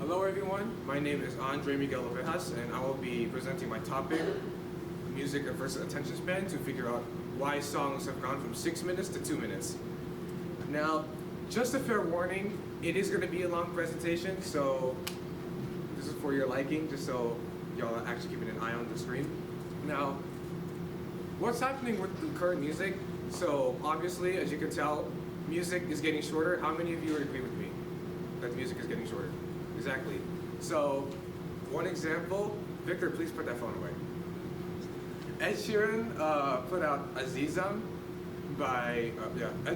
Hello everyone, my name is Andre Miguel Ovejas and I will be presenting my topic, music versus attention span, to figure out why songs have gone from 6 minutes to 2 minutes. Now, just a fair warning, it is going to be a long presentation, so this is for your liking, just so y'all are actually keeping an eye on the screen. Now, what's happening with the current music? So obviously, as you can tell, music is getting shorter. How many of you would agree with me that music is getting shorter? Exactly. So, one example, Victor, please put that phone away. Ed Sheeran put out Azizam Ed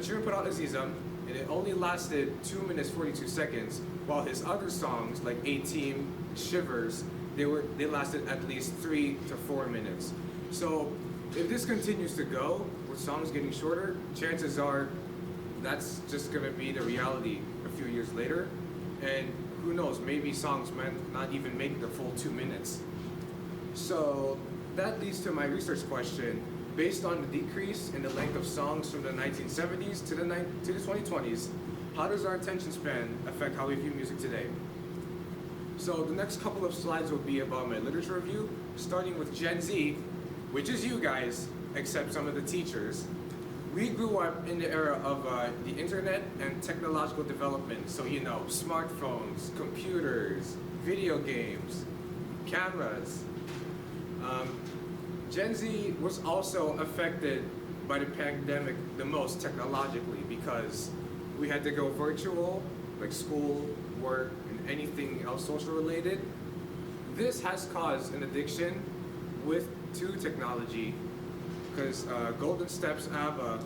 Sheeran put out Azizam, and it only lasted 2 minutes 42 seconds, while his other songs like A-Team, Shivers, they lasted at least 3 to 4 minutes. So, if this continues to go with songs getting shorter, chances are that's just gonna be the reality a few years later, and who knows, maybe songs might not even make the full 2 minutes. So that leads to my research question. Based on the decrease in the length of songs from the 1970s to the 2020s, how does our attention span affect how we view music today? So the next couple of slides will be about my literature review, starting with Gen Z, which is you guys, except some of the teachers. We grew up in the era of the internet and technological development. So, you know, smartphones, computers, video games, cameras. Gen Z was also affected by the pandemic the most technologically, because we had to go virtual, like school, work, and anything else social related. This has caused an addiction to technology, because Golden Steps ABBA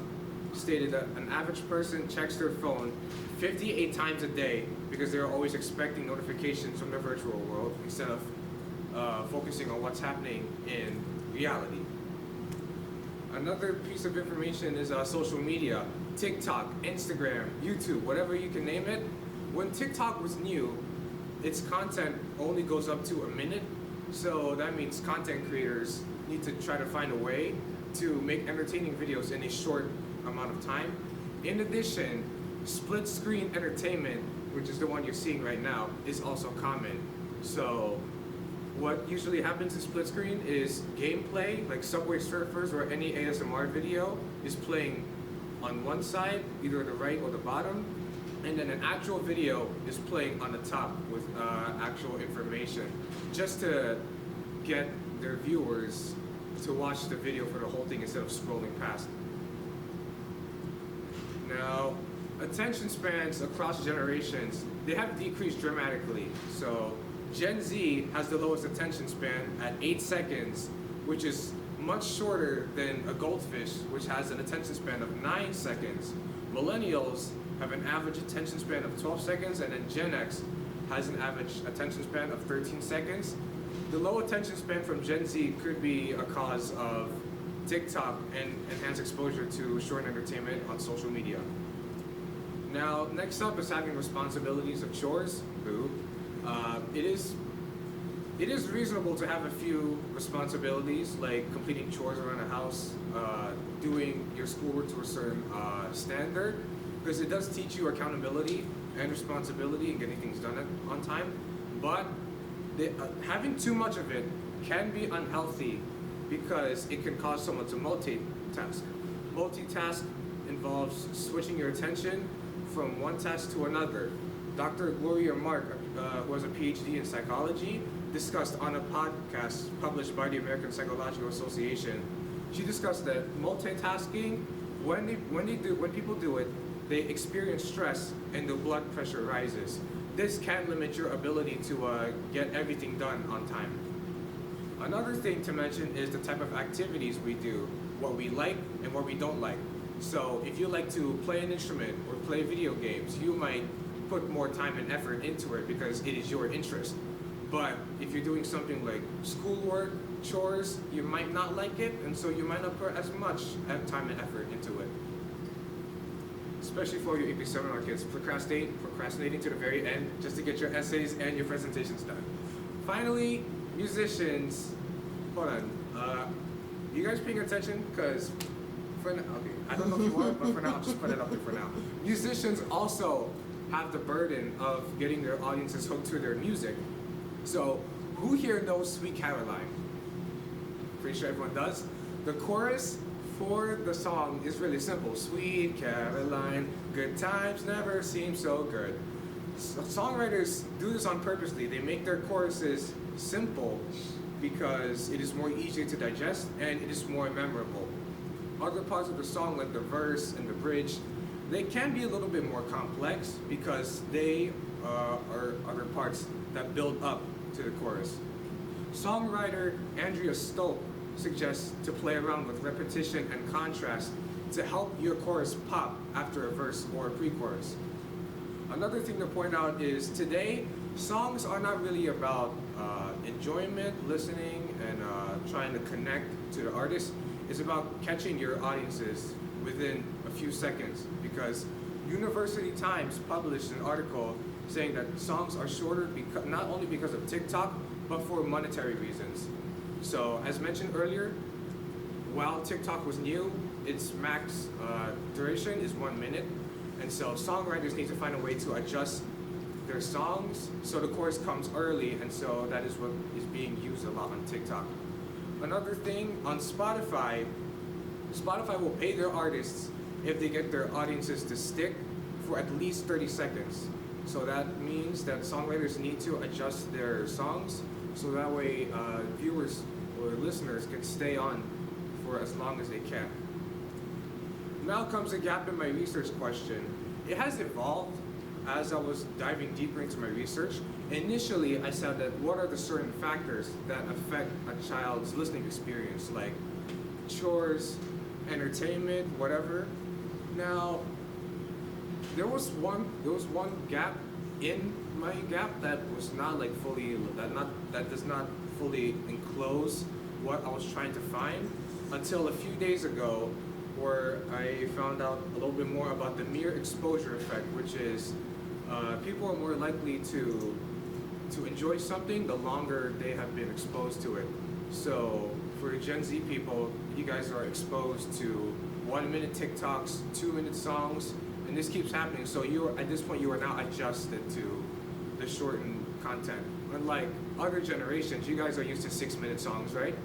stated that an average person checks their phone 58 times a day because they're always expecting notifications from the virtual world instead of focusing on what's happening in reality. Another piece of information is social media, TikTok, Instagram, YouTube, whatever you can name it. When TikTok was new, its content only goes up to a minute, so that means content creators need to try to find a way to make entertaining videos in a short amount of time. In addition, split screen entertainment, which is the one you're seeing right now, is also common. So what usually happens in split screen is gameplay, like Subway Surfers or any ASMR video, is playing on one side, either the right or the bottom, and then an actual video is playing on the top with actual information, just to get their viewers to watch the video for the whole thing instead of scrolling past. Now, attention spans across generations, they have decreased dramatically. So Gen Z has the lowest attention span at 8 seconds, which is much shorter than a goldfish, which has an attention span of 9 seconds. Millennials have an average attention span of 12 seconds, and then Gen X has an average attention span of 13 seconds. The low attention span from Gen Z could be a cause of TikTok and enhanced exposure to short entertainment on social media. Now, next up is having responsibilities of chores. Boo. It is reasonable to have a few responsibilities, like completing chores around the house, doing your schoolwork to a certain standard, because it does teach you accountability and responsibility and getting things done on time. But having too much of it can be unhealthy because it can cause someone to multitask. Multitask involves switching your attention from one task to another. Dr. Gloria Mark, who has a PhD in psychology, discussed on a podcast published by the American Psychological Association. She discussed that multitasking, when people do it, they experience stress and the blood pressure rises. This can limit your ability to get everything done on time. Another thing to mention is the type of activities we do, what we like and what we don't like. So if you like to play an instrument or play video games, you might put more time and effort into it because it is your interest. But if you're doing something like schoolwork, chores, you might not like it, and so you might not put as much time and effort into it. Especially for your AP seminar kids, procrastinating to the very end just to get your essays and your presentations done. Finally, musicians, hold on, you guys paying attention? Because for now, okay, I don't know if you are, but for now, I'll just put it up there for now. Musicians also have the burden of getting their audiences hooked to their music. So, who here knows Sweet Caroline? Pretty sure everyone does. The chorus for the song is really simple. Sweet Caroline, good times never seem so good. Songwriters do this on purposely. They make their choruses simple because it is more easy to digest and it is more memorable. Other parts of the song, like the verse and the bridge, they can be a little bit more complex because they are other parts that build up to the chorus. Songwriter Andrea Stope suggests to play around with repetition and contrast to help your chorus pop after a verse or a pre-chorus. Another thing to point out is today, songs are not really about enjoyment, listening, and trying to connect to the artist. It's about catching your audiences within a few seconds, because University Times published an article saying that songs are shorter not only because of TikTok, but for monetary reasons. So, as mentioned earlier, while TikTok was new, its max duration is 1 minute. And so songwriters need to find a way to adjust their songs so the chorus comes early, and so that is what is being used a lot on TikTok. Another thing, on Spotify will pay their artists if they get their audiences to stick for at least 30 seconds. So that means that songwriters need to adjust their songs so that way viewers or listeners can stay on for as long as they can. Now comes a gap in my research question. It has evolved as I was diving deeper into my research. Initially, I said that what are the certain factors that affect a child's listening experience, like chores, entertainment, whatever. Now, there was one gap in my gap that was not like fully that does not fully enclose what I was trying to find until a few days ago, where I found out a little bit more about the mere exposure effect, which is people are more likely to enjoy something the longer they have been exposed to it. So for Gen Z people, you guys are exposed to 1 minute TikToks, 2 minute songs, and this keeps happening. So at this point you are now adjusted to the shortened content. Unlike other generations, you guys are used to 6 minute songs, right?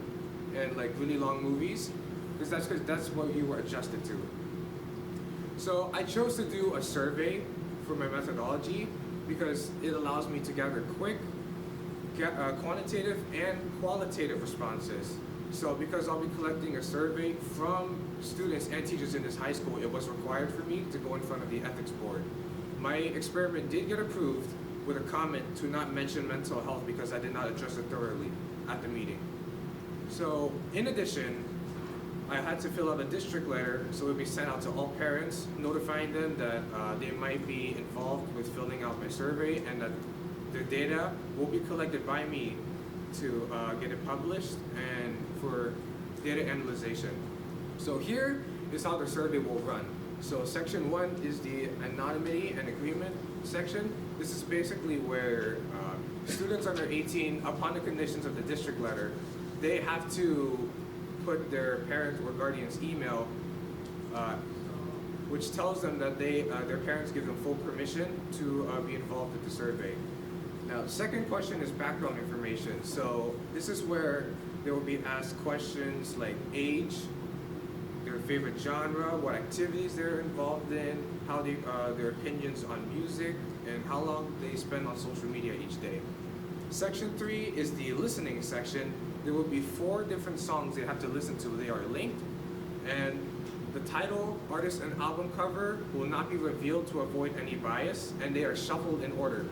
And like really long movies. Because that's what you were adjusted to. So I chose to do a survey for my methodology because it allows me to gather quick, quantitative and qualitative responses. So because I'll be collecting a survey from students and teachers in this high school, it was required for me to go in front of the ethics board. My experiment did get approved with a comment to not mention mental health because I did not address it thoroughly at the meeting. So in addition, I had to fill out a district letter, so it would be sent out to all parents, notifying them that they might be involved with filling out my survey and that their data will be collected by me to get it published and for data analyzation. So here is how the survey will run. So section 1 is the anonymity and agreement section. This is basically where students under 18, upon the conditions of the district letter, they have to put their parent or guardian's email, which tells them that their parents give them full permission to be involved with the survey. Now, the second question is background information. So this is where they will be asked questions like age, their favorite genre, what activities they're involved in, how their opinions on music, and how long they spend on social media each day. Section 3 is the listening section. There will be 4 different songs they have to listen to. They are linked, and the title, artist, and album cover will not be revealed to avoid any bias, and they are shuffled in order.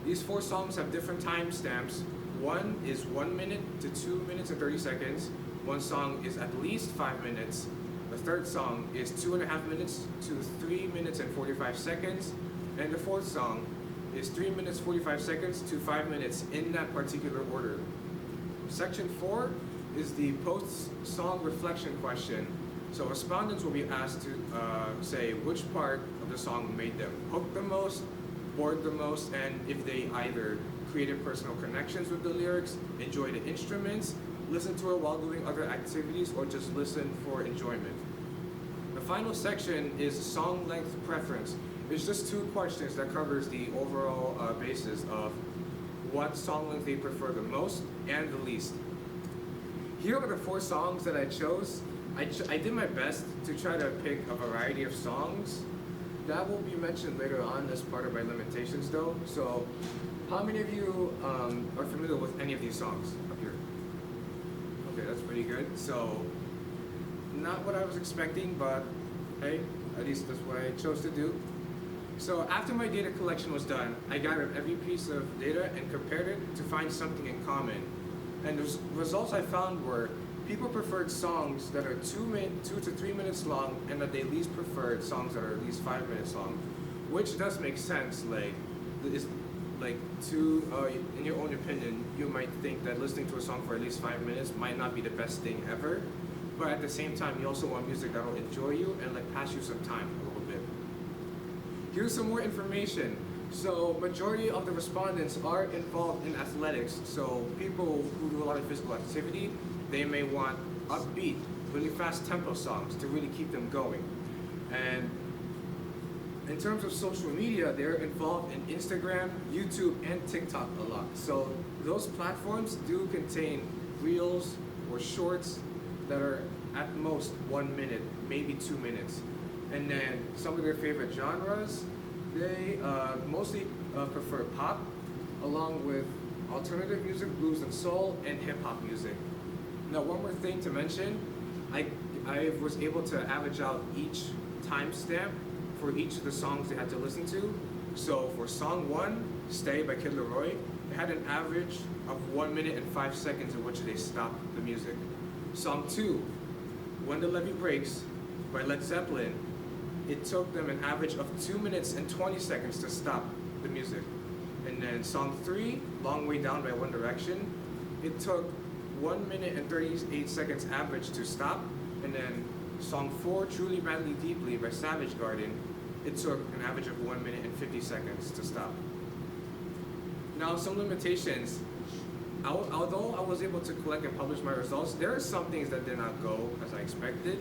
These 4 songs have different timestamps. One is 1 minute to 2 minutes and 30 seconds. One song is at least 5 minutes. The third song is 2.5 minutes to 3 minutes and 45 seconds. And the fourth song is 3 minutes 45 seconds to 5 minutes in that particular order. Section 4 is the post-song reflection question. So respondents will be asked to say which part of the song made them hook the most, bored the most, and if they either created personal connections with the lyrics, enjoy the instruments, listen to it while doing other activities, or just listen for enjoyment. The final section is song length preference. It's just two questions that covers the overall basis of what song length they prefer the most and the least. Here are the four songs that I chose. I did my best to try to pick a variety of songs. That will be mentioned later on as part of my limitations though. So how many of you are familiar with any of these songs up here? Okay, that's pretty good. So not what I was expecting, but hey, at least that's what I chose to do. So after my data collection was done, I gathered every piece of data and compared it to find something in common. And the results I found were people preferred songs that are 2 to 3 minutes long, and that they least preferred songs that are at least 5 minutes long, which does make sense. In your own opinion, you might think that listening to a song for at least 5 minutes might not be the best thing ever, but at the same time, you also want music that will enjoy you and like pass you some time a little bit. Here's some more information. So majority of the respondents are involved in athletics. So people who do a lot of physical activity, they may want upbeat, really fast tempo songs to really keep them going. And in terms of social media, they're involved in Instagram, YouTube, and TikTok a lot. So those platforms do contain reels or shorts that are at most 1 minute, maybe 2 minutes. And then some of their favorite genres, they mostly prefer pop, along with alternative music, blues and soul, and hip hop music. Now, one more thing to mention, I was able to average out each timestamp for each of the songs they had to listen to. So for song 1, Stay by Kid Laroi, it had an average of 1 minute and 5 seconds in which they stopped the music. Song 2, When the Levee Breaks by Led Zeppelin, it took them an average of 2 minutes and 20 seconds to stop the music. And then song 3, Long Way Down by One Direction, it took 1 minute and 38 seconds average to stop. And then song 4, Truly Madly Deeply by Savage Garden, it took an average of 1 minute and 50 seconds to stop. Now, some limitations. Although I was able to collect and publish my results, there are some things that did not go as I expected.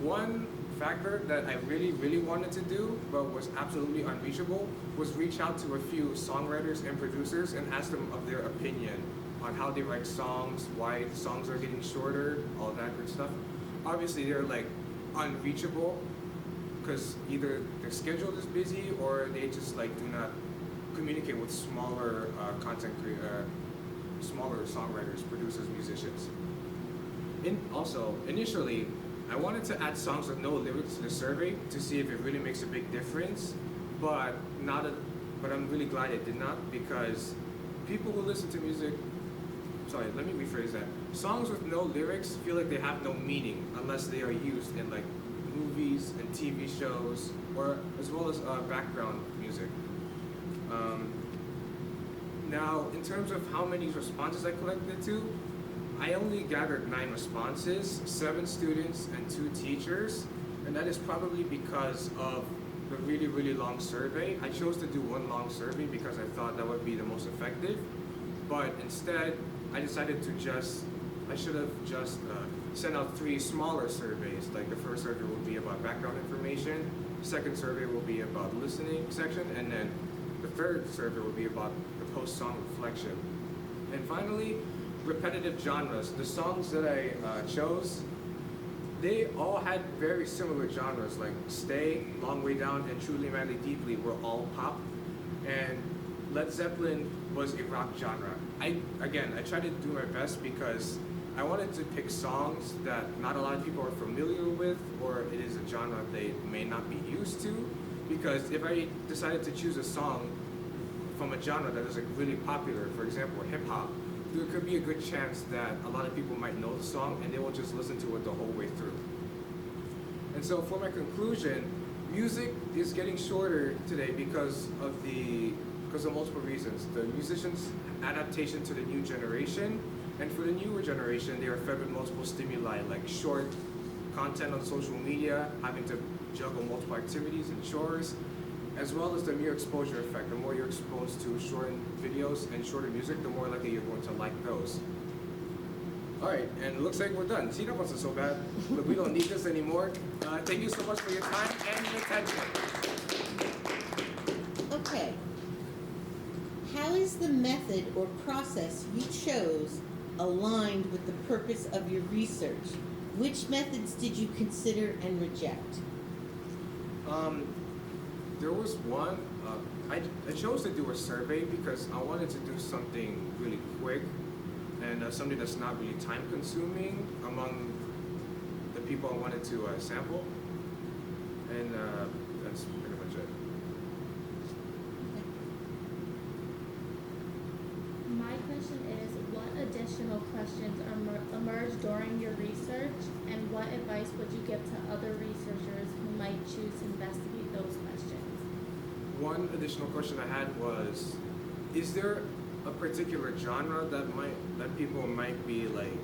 One factor that I really, really wanted to do, but was absolutely unreachable, was reach out to a few songwriters and producers and ask them of their opinion on how they write songs, why the songs are getting shorter, all that good stuff. Obviously, they're like unreachable because either their schedule is busy or they just like do not communicate with smaller smaller songwriters, producers, musicians. Initially, I wanted to add songs with no lyrics to the survey to see if it really makes a big difference, but I'm really glad it did not, because people who listen to music, let me rephrase that. Songs with no lyrics feel like they have no meaning unless they are used in like movies and TV shows, or as well as background music. Now, in terms of how many responses I collected to, I only gathered 9 responses, 7 students and 2 teachers, and that is probably because of the really, really long survey. I chose to do one long survey because I thought that would be the most effective, but instead, I decided I should have just sent out 3 smaller surveys. Like the first survey will be about background information, the second survey will be about listening section, and then the third survey will be about the post-song reflection. And finally, repetitive genres. The songs that I chose, they all had very similar genres, like Stay, Long Way Down, and Truly Madly Deeply were all pop, and Led Zeppelin was a rock genre. I tried to do my best because I wanted to pick songs that not a lot of people are familiar with, or it is a genre they may not be used to, because if I decided to choose a song from a genre that is like really popular, for example, hip hop, there could be a good chance that a lot of people might know the song and they will just listen to it the whole way through. And so for my conclusion, music is getting shorter today because of multiple reasons. The musicians' adaptation to the new generation, and for the newer generation, they are fed with multiple stimuli like short content on social media, having to juggle multiple activities and chores, as well as the mere exposure effect. The more you're exposed to shortened videos and shorter music, the more likely you're going to like those. All right, and it looks like we're done. See, that wasn't so bad, but we don't need this anymore. Thank you so much for your time and your attention. How is the method or process you chose aligned with the purpose of your research? Which methods did you consider and reject? Um, there was one. I chose to do a survey because I wanted to do something really quick and something that's not really time consuming among the people I wanted to sample. And that's pretty much it. My question is, what additional questions emerged during your research, and what advice would you give to other researchers who might choose to investigate those questions? One additional question I had was, is there a particular genre that people might be like,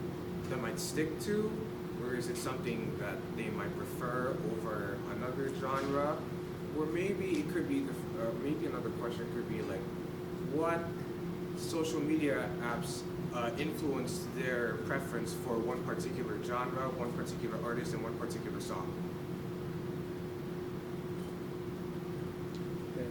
that might stick to, or is it something that they might prefer over another genre? Or maybe it could be maybe another question could be like, what social media apps influence their preference for one particular genre, one particular artist, and one particular song? Okay.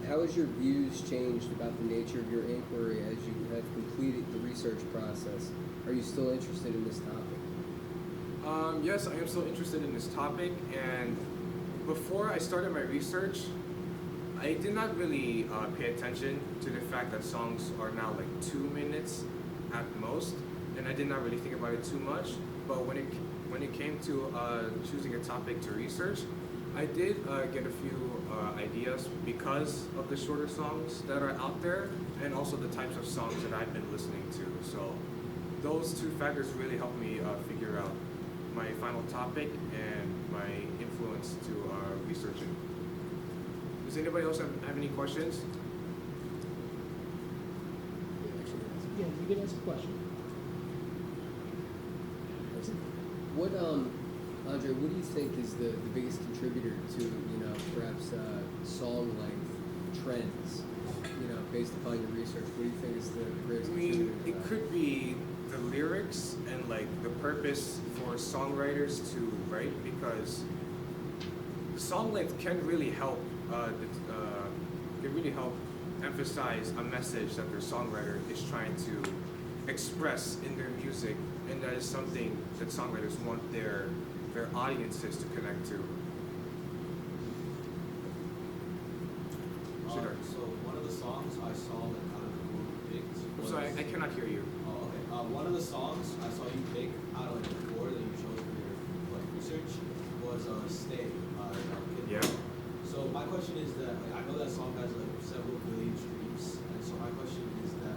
How has your views changed about the nature of your inquiry as you have completed the research process? Are you still interested in this topic? Yes, I am still interested in this topic, and before I started my research, I did not really pay attention to the fact that songs are now like 2 minutes at most, and I did not really think about it too much. But when it came to choosing a topic to research, I did get a few ideas because of the shorter songs that are out there, and also the types of songs that I've been listening to. So those two factors really helped me figure out my final topic and my influence to researching. Does anybody else have any questions? Yeah, you can ask a question. What, Andre, what do you think is the biggest contributor to, perhaps song length trends, based upon your research? What do you think is the greatest I contributor mean, to it that? could be the lyrics and like the purpose for songwriters to write, because the song length can really help emphasize a message that their songwriter is trying to express in their music, and that is something that songwriters want their audiences to connect to. So one of the songs I saw that kind of picked I'm was... sorry, I cannot hear you. Oh, okay. One of the songs I saw you pick out of like the four that you chose for your research was "Stay" by Kid Yeah. Rock. So my question is that I know that song has like several billion streams, and so my question is that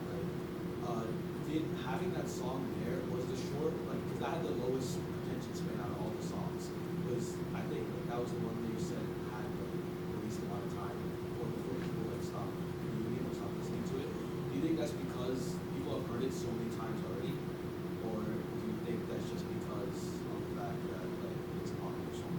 did having that song there, was the short, because that had the lowest attention span out of all the songs, was I think that was the one that you said had the least amount of time before people stop reading it or stop listening to it. Do you think that's because people have heard it so many times already, or do you think that's just because of the fact that it's a popular song?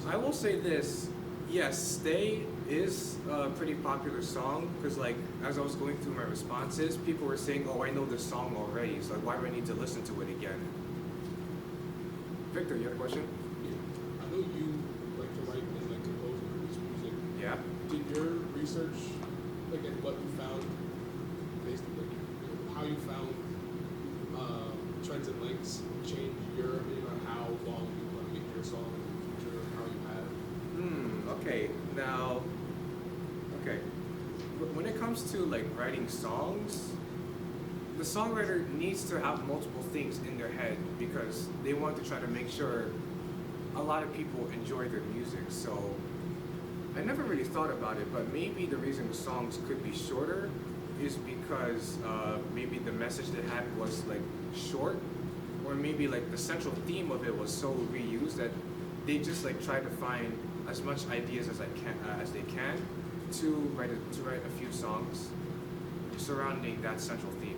I will say this, yes, "Stay" is a pretty popular song, because like as I was going through my responses, people were saying, "Oh, I know this song already, so like, why do I need to listen to it again?" Victor, you had a question? Yeah. I know you like to write and like compose and produce music. Yeah. Did your research, like, and what you found, basically, how you found trends and lengths change your opinion on how long you want to make your song in the future, how you have it? Okay. Now, okay. When it comes to like writing songs, the songwriter needs to have multiple things in their head because they want to try to make sure a lot of people enjoy their music. So I never really thought about it, but maybe the reason the songs could be shorter is because maybe the message they had was like short, or maybe like the central theme of it was so reused that they just like try to find as much ideas as they can to write a few songs surrounding that central theme.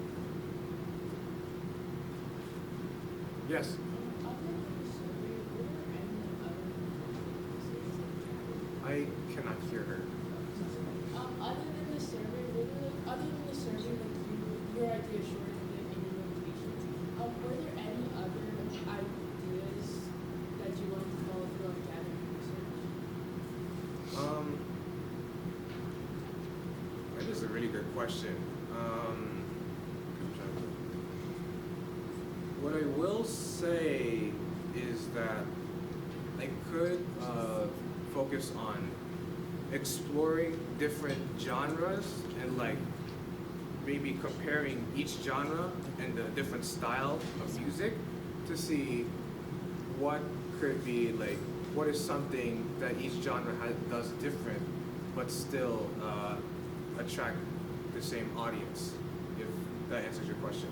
Yes. I cannot hear her. Other than the survey, your idea shorter than any limitations. Were there any other ideas that you wanted to follow through on gathering research? good question. What I will say is that I could focus on exploring different genres and like maybe comparing each genre and the different style of music to see what could be like, what is something that each genre does different but still attract the same audience, if that answers your question.